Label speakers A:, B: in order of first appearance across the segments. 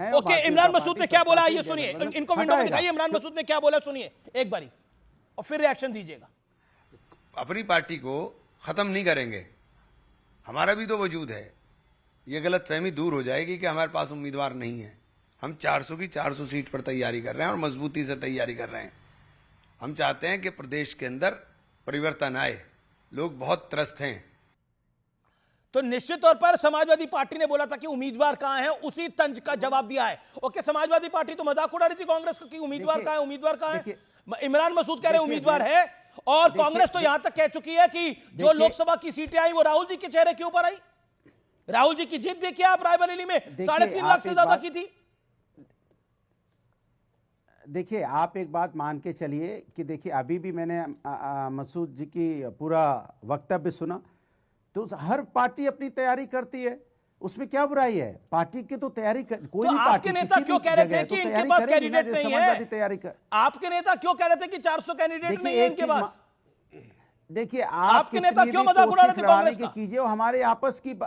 A: है।
B: ओके, इमरान मसूद ने क्या बोला ये सुनिए, इनको विंडो में दिखाइए इमरान मसूद ने क्या बोला, सुनिए एक बारी और फिर रिएक्शन दीजिएगा।
C: अपनी पार्टी को खत्म नहीं करेंगे, हमारा भी तो वजूद है। ये गलतफहमी दूर हो जाएगी कि हमारे पास उम्मीदवार नहीं है। हम 400 की 400 सीट पर तैयारी कर रहे हैं और मजबूती से तैयारी कर रहे हैं। हम चाहते हैं कि प्रदेश के अंदर परिवर्तन आए, लोग बहुत त्रस्त हैं।
B: तो निश्चित तौर पर समाजवादी पार्टी ने बोला था कि उम्मीदवार कहां है, उसी तंज का जवाब दिया है। ओके, समाजवादी पार्टी तो मजाक उड़ा रही थी कांग्रेस को कि उम्मीदवार कहां है, उम्मीदवार कहां है। इमरान मसूद कह रहे उम्मीदवार है, और कांग्रेस तो यहां तक कह चुकी है कि जो लोकसभा की सीटें आई वो राहुल जी के चेहरे के ऊपर आई। राहुल जी की जीत देखिए आप, रायबरेली में 3.5 लाख से ज्यादा की थी।
A: देखिए, आप एक बात मान के चलिए कि देखिए अभी भी मैंने मसूद जी की पूरा वक्तव्य सुना, तो हर पार्टी अपनी तैयारी करती है, उसमें क्या बुराई है। पार्टी की तो तैयारी कोई
B: तो
A: भी
B: आपके
A: पार्टी
B: नेता क्यों कह रहे थे कि इनके पास कैंडिडेट नहीं है?
A: तैयारी कर,
B: आपके नेता क्यों कह रहे थे कि 400 कैंडिडेट नहीं है इनके पास?
A: देखिए,
B: आपके नेता क्यों मजाक उड़ा रहे थे कांग्रेस का?
A: कीजिए, हमारे आपस की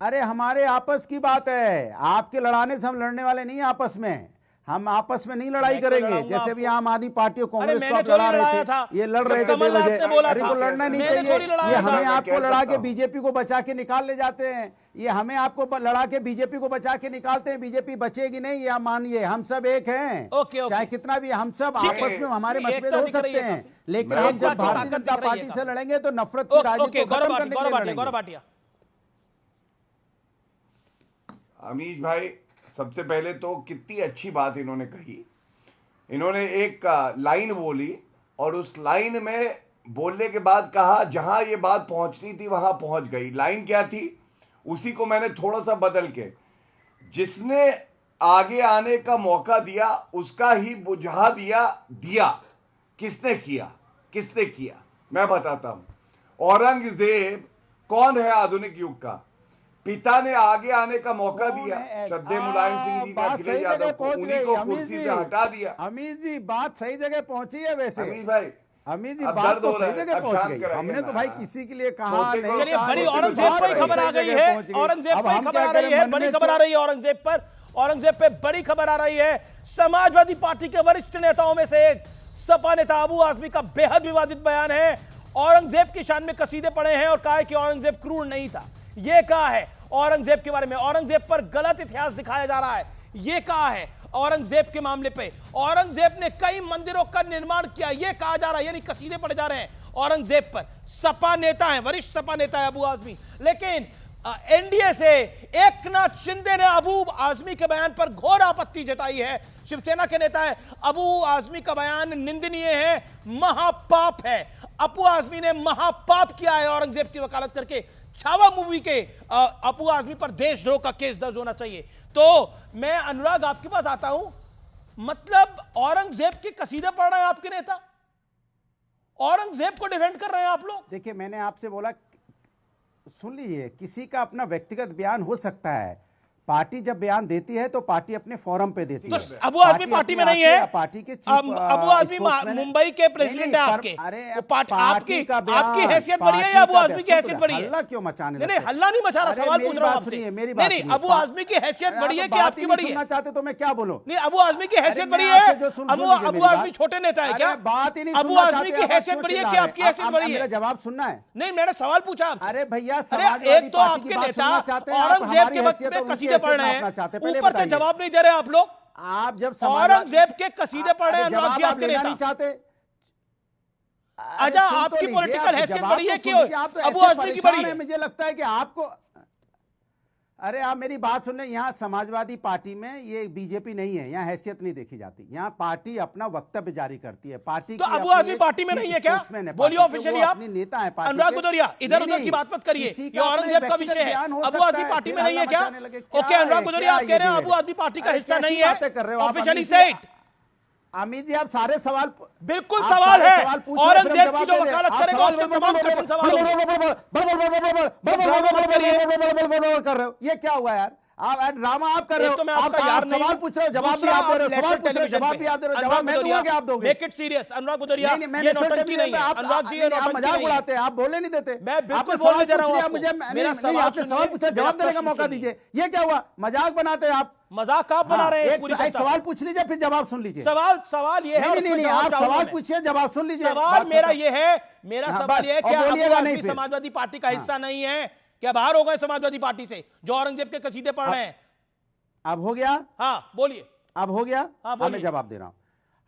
A: अरे हमारे आपस की बात है। आपके लड़ाने से हम लड़ने वाले नहीं है आपस में, हम आपस में नहीं लड़ाई करेंगे। जैसे भी आम आदमी पार्टी और कांग्रेस को आप लड़ा रहे थे, ये लड़ रहे थे बेवजह। अरे को लड़ना नहीं चाहिए, ये हमें आपको लड़ा के बीजेपी को बचा के निकाल ले जाते हैं। ये हमें आपको लड़ा के बीजेपी को बचा के निकालते हैं, बीजेपी बचेगी नहीं, ये मानिए। हम सब एक हैं, चाहे कितना भी हम सब आपस में हमारे मतभेद हो सकते हैं, लेकिन हम जब भारतीय जनता पार्टी से लड़ेंगे तो नफरत की राजनीति को खत्म करने के लिए लड़ेंगे।
D: अमीश भाई, सबसे पहले तो कितनी अच्छी बात इन्होंने कही। इन्होंने एक लाइन बोली और उस लाइन में बोलने के बाद कहा जहां ये बात पहुंचनी थी वहां पहुंच गई। लाइन क्या थी, उसी को मैंने थोड़ा सा बदल के, जिसने आगे आने का मौका दिया उसका ही बुझा दिया। किसने किया मैं बताता हूं। औरंगजेब कौन है आधुनिक युग का? पिता ने आगे आने का मौका दिया, श्रद्धेय मुलायम सिंह जी ने अखिलेश यादव को, उन्हीं को कुर्सी से हटा दिया।
A: अमीश जी, बात सही जगह पहुंची है वैसे।
D: अमीश भाई,
A: अमीश जी, बात तो सही जगह पहुंच गई। हमने तो भाई किसी के लिए कहा नहीं।
B: चलिए, बड़ी औरंगजेब पर खबर आ गई है, औरंगजेब पर खबर आ रही है, बड़ी खबर आ रही है औरंगजेब पर। औरंगजेब पे बड़ी खबर आ रही है। समाजवादी पार्टी के वरिष्ठ नेताओं में से एक सपा नेता अबू आजमी का बेहद विवादित बयान है। औरंगजेब की शान में कसीदे पड़े हैं और कहा है कि औरंगजेब क्रूर नहीं था। यह कहा है औरंगजेब के बारे में, औरंगजेब पर गलत इतिहास दिखाया जा रहा है, यह कहा है औरंगजेब के मामले पे। औरंगजेब ने कई मंदिरों का निर्माण किया, यह कहा जा रहा है, यानी कसीदे पड़े जा रहे हैं औरंगजेब पर। सपा नेता है, वरिष्ठ सपा नेता है अबू आजमी, लेकिन एनडीए से एकनाथ शिंदे ने अबू आजमी के बयान पर घोर आपत्ति जताई है। शिवसेना के नेता है, अबू आजमी का बयान निंदनीय है, महापाप है। अबू आजमी ने महापाप किया है औरंगजेब की वकालत करके। छावा मूवी के अबू आजमी पर देशद्रोह का केस दर्ज होना चाहिए। तो मैं अनुराग आपके पास आता हूं, मतलब औरंगजेब के कसीदे पढ़ रहे हैं आपके नेता, औरंगजेब को डिफेंड कर रहे हैं आप लोग।
A: देखिए, मैंने आपसे बोला, सुन लीजिए, किसी का अपना व्यक्तिगत बयान हो सकता है। पार्टी जब बयान देती है तो पार्टी अपने फोरम पे देती है।
B: तो अबू आजमी पार्टी में नहीं है,
A: पार्टी के
B: अबू आजमी मुंबई के प्रेसिडेंट है आपके। आपकी हैसियत बढ़ी है या अबू आजमी की हैसियत बढ़ी है?
A: हल्ला क्यों मचाने?
B: नहीं, हल्ला नहीं मचा रहा, सवाल पूछ रहा हूं आपसे। नहीं, अबू आजमी की हैसियत बढ़ी है कि आपकी बढ़ी है?
A: चाहते तो मैं क्या बोलूं?
B: नहीं, अबू आजमी की हैसियत बढ़ी है? अबू आजमी छोटे नेता है क्या?
A: बात ही नहीं।
B: अबू आजमी की हैसियत बढ़ी है कि आपकी हैसियत बढ़ी है?
A: मेरा जवाब सुनना है।
B: नहीं, मैंने सवाल पूछा।
A: अरे भैया,
B: एक तो आपके नेता औरंगजेब के वक्त में कसीदे पढ़ रहे हैं, ऊपर से जवाब नहीं दे रहे आप लोग।
A: आप जब
B: औरंगजेब के कसीदे पढ़ रहे हैं अनुराग जी आपके नेता।
A: नहीं चाहते?
B: अच्छा, आपकी पॉलिटिकल हैसियत बढ़ी है कि अबू आजमी की बढ़ी है?
A: मुझे लगता है कि आपको, अरे आप मेरी बात सुन रहे हैं। यहाँ समाजवादी पार्टी में ये बीजेपी नहीं है, यहाँ हैसियत नहीं देखी जाती। यहाँ पार्टी अपना वक्तव्य जारी करती है। पार्टी
B: तो अबू आजमी पार्टी में नहीं है क्या? बोलिए ऑफिशियली आप।
A: नेता है
B: अनुराग भदौरिया, इधर उधर की बात मत करिए, ये औरंगजेब का विषय है। अबू आजमी पार्टी में नहीं है क्या? ओके, अनुराग भदौरिया, आप कह रहे हैं अबू आजमी पार्टी का हिस्सा नहीं है, ऑफिशियली से इट।
A: अमित जी, आप सारे सवाल,
B: बिल्कुल सवाल है। औरंगजेब की जो वकालत करेगा उससे तमाम कठिन सवाल
A: कर रहे हो। ये क्या हुआ यार? आप ड्रामा आप कर रहे हो।
B: तो मैं आपका
A: आप
B: यार नहीं
A: सवाल
B: हूं।
A: पूछ रहे हो, जवाब भी
B: दूसरा,
A: आप दे रहे हो,
B: आप
A: सवाल पूछ रहे हो,
B: टेलीविजन
A: जवाब
B: पे।
A: भी आप दे रहे हो,
B: अनुराग
A: जवाब मैं दूंगा कि आप दोगे?
B: मेक इट सीरियस अनुराग भदौरिया,
A: नहीं,
B: ये नौटंकी नहीं है अनुराग जी, ये
A: आप
B: नौटंकी
A: मजाक
B: नहीं है।
A: उड़ाते हैं, आप बोलने नहीं देते।
B: मैं बिल्कुल
A: आपने
B: बोलने
A: सवाल
B: दे रहा
A: पूछ
B: हूं
A: लिया,
B: आपको।
A: मुझे
B: मेरा
A: नहीं,
B: सवाल
A: आपने सवाल
B: सुनिए,
A: पूछा,
B: मेरा
A: जवाब देने का
B: प्रश्न
A: मौका
B: सुनिए।
A: दीजिए। ये क्या हुआ, मजाक बनाते हैं आप?
B: मजाक आप बना रहे हैं
A: एक
B: पूरी
A: एक
B: जनता
A: सवाल
B: पे।
A: पूछ लीजिए, फिर जवाब सुन लीजिए।
B: सवाल ये है,
A: नहीं नहीं नहीं, आप सवाल पूछिए, जवाब सुन लीजिए।
B: सवाल
A: बात
B: मेरा
A: खत्म।
B: ये है, मेरा
A: हाँ,
B: सवाल
A: बस,
B: ये है
A: और
B: कि
A: बोलिएगा
B: आम
A: नहीं
B: आदमी
A: फिर।
B: समाजवादी पार्टी का हिस्सा नहीं है, क्या बाहर हो गए समाजवादी पार्टी से जो औरंगजेब के कसीदे पढ़ रहे हैं?
A: अब हो गया,
B: हाँ बोलिए।
A: अब हो गया।
B: हाँ, बोलिए।
A: मैं जवाब दे रहा हूं।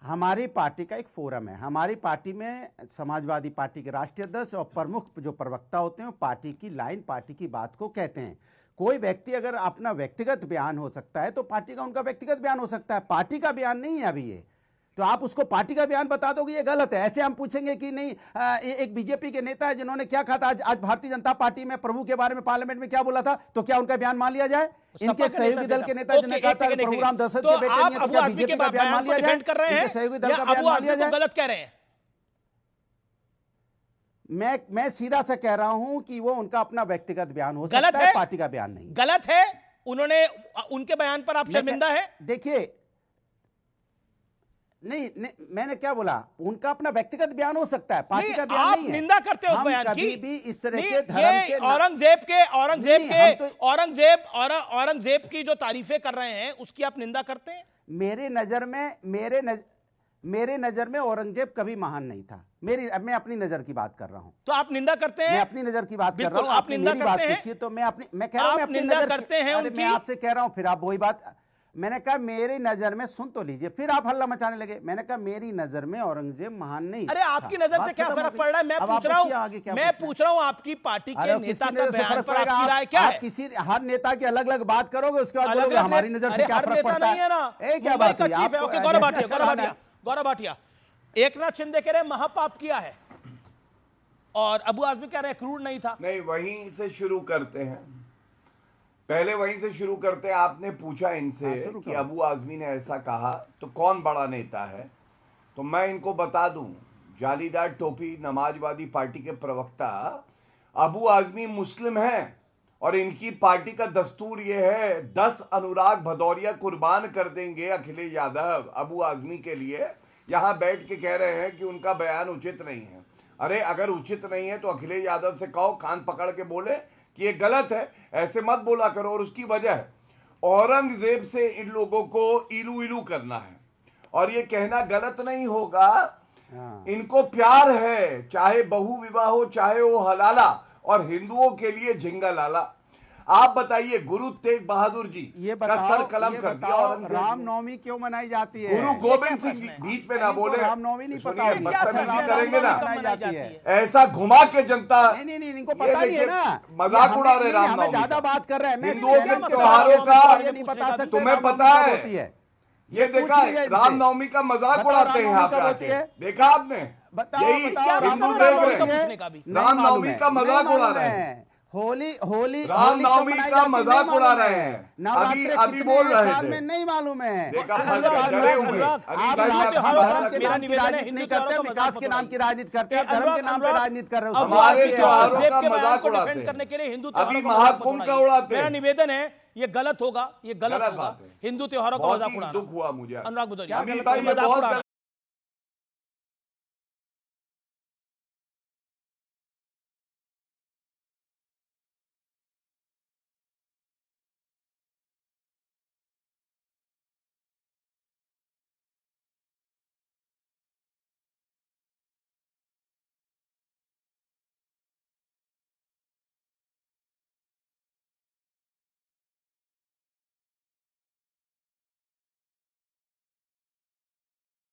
A: हमारी पार्टी का एक फोरम है, हमारी पार्टी में समाजवादी पार्टी के राष्ट्रीय अध्यक्ष और प्रमुख जो प्रवक्ता होते हैं, पार्टी की लाइन, पार्टी की बात को कहते हैं। कोई व्यक्ति अगर अपना व्यक्तिगत बयान हो सकता है तो पार्टी का उनका व्यक्तिगत बयान हो सकता है, पार्टी का बयान नहीं है अभी ये। तो आप उसको पार्टी का बयान बता दोगे, ये गलत है। ऐसे हम पूछेंगे कि नहीं, एक बीजेपी के नेता है जिन्होंने क्या कहा था आज भारतीय जनता पार्टी में प्रभु के बारे में पार्लियामेंट में क्या बोला था, तो क्या उनका बयान मान लिया जाए? इनके एक सहयोगी दल के नेता जिन्होंने कहा था प्रभु राम दशरथ के बेटे नहीं है, तो क्या बीजेपी का बयान मान लिया जाए?
B: कर रहे हैं
A: सहयोगी दल का बयान मान लिया जाए?
B: गलत कह रहे हैं?
A: मैं सीधा सा कह रहा हूं कि वो उनका अपना व्यक्तिगत बयान हो
B: गलत
A: सकता है,
B: है?
A: पार्टी का बयान नहीं।
B: गलत है? उन्होंने उनके बयान पर आप शर्मिंदा है?
A: देखिए, नहीं, मैंने क्या बोला, उनका अपना व्यक्तिगत बयान हो सकता है, पार्टी का बयान
B: आप
A: नहीं है।
B: निंदा करते हो उस
A: हम
B: बयान की।
A: कभी भी इस तरह
B: नहीं,
A: के धर्म
B: ये
A: के
B: औरंगजेब की जो तारीफें कर रहे हैं उसकी आप निंदा करते हैं?
A: मेरे नजर में औरंगजेब कभी महान नहीं था। मैं अपनी नजर की बात कर रहा हूं।
B: तो आप निंदा करते हैं?
A: मैं अपनी नजर की बात कर रहा
B: बिल्कुल,
A: हूं।
B: आप
A: आपने
B: निंदा
A: मेरी बात
B: करते हैं?
A: पूछी है तो मैं कह रहा हूं, मैं
B: आप
A: अपनी
B: निंदा
A: नजर
B: करते हैं
A: अरे
B: उनकी?
A: मैं आपसे कह रहा हूं, फिर आप वही बात, मैंने कहा मेरी नजर में, सुन तो लीजिए, फिर आप हल्ला मचाने लगे। मैंने कहा मेरी नजर में औरंगजेब महान नहीं।
B: अरे आपकी नजर से क्या फर्क पड़ रहा है? मैं पूछ रहा हूं आपकी पार्टी के नेता का बयान पर आपकी राय क्या है?
A: किसी हर नेता की अलग अलग बात करोगे, उसके बाद बोलोगे हमारी नजर से क्या फर्क पड़ता है? क्या बात है?
B: गौरव भाटिया, एकनाथ शिंदे कह रहे हैं महापाप किया है और अबू आजमी कह रहे हैं क्रूर नहीं था।
D: नहीं, वहीं से शुरू करते हैं, पहले वहीं से शुरू करते हैं। आपने पूछा इनसे कि अबू आजमी ने ऐसा कहा तो कौन बड़ा नेता है, तो मैं इनको बता दूं, जालीदार टोपी नमाजवादी पार्टी के प्रवक्ता अबू आजमी मुस्लिम हैं और इनकी पार्टी का दस्तूर ये है 10 अनुराग भदौरिया कुर्बान कर देंगे अखिलेश यादव अबू आजमी के लिए। यहाँ बैठ के कह रहे हैं कि उनका बयान उचित नहीं है। अरे अगर उचित नहीं है तो अखिलेश यादव से कहो, कान पकड़ के बोले कि ये गलत है, ऐसे मत बोला करो। और उसकी वजह है औरंगजेब से इन लोगों को इलू इलू करना है और ये कहना गलत नहीं होगा। इनको प्यार है, चाहे बहु विवाह हो, चाहे वो हलाला, और हिंदुओं के लिए झिंगा लाला। आप बताइए, गुरु तेग बहादुर जी
A: ये
D: का सर कलम कर दिया औरंगजेब ने।
A: रामनवमी क्यों मनाई जाती है?
D: गुरु गोविंद सिंह जी बीच में ना बोले,
A: रामनवमी नहीं पता,
D: सुनिए, बदतमीजी करेंगे ना,
B: मनाई जाती है?
D: ऐसा घुमा के जनता,
A: नहीं, इनको पता नहीं है ना,
D: मजाक उड़ा रहे रामनवमी,
A: ज्यादा बात कर रहे हैं।
D: हिंदुओं के त्योहारों का
A: नहीं बता सकते,
D: तुम्हें पता है? ये देखा रामनवमी का मजाक उड़ाते हैं यहाँ पे आके, देखा आपने? यही हिंदू देख रहे हैं, रामनवमी का मजाक उड़ा रहे हैं,
A: होली
D: रामनवमी का मजाक उड़ा रहे हैं। अभी बोल रहे थे,
A: में नहीं मालूम है।
D: देखा डरे हुए।
B: मेरा निवेदन है, हिंदू त्योहारों का
A: विकास के नाम की राजनीति करते हैं, धर्म के नाम पे राजनीति कर रहे हो।
D: हमारे त्योहारों का मजाक
B: को
D: उड़ाते
B: डिफेंड करने
D: हैं,
B: के लिए हिंदू
D: अभी
B: त्योहारों का
D: महाकुंभ का उड़ाते
B: मेरा
D: हैं।
B: निवेदन है, ये गलत होगा, ये गलत होगा।
D: बात है।
B: हिंदू त्योहारों का
D: बहुत
B: मजाक
D: ही
B: उड़ाना।
D: दुख हुआ मुझे।
B: अनुराग भदौरिया,
D: अभी भाई ये
B: मजाक
D: बहुत
B: उड़ाना।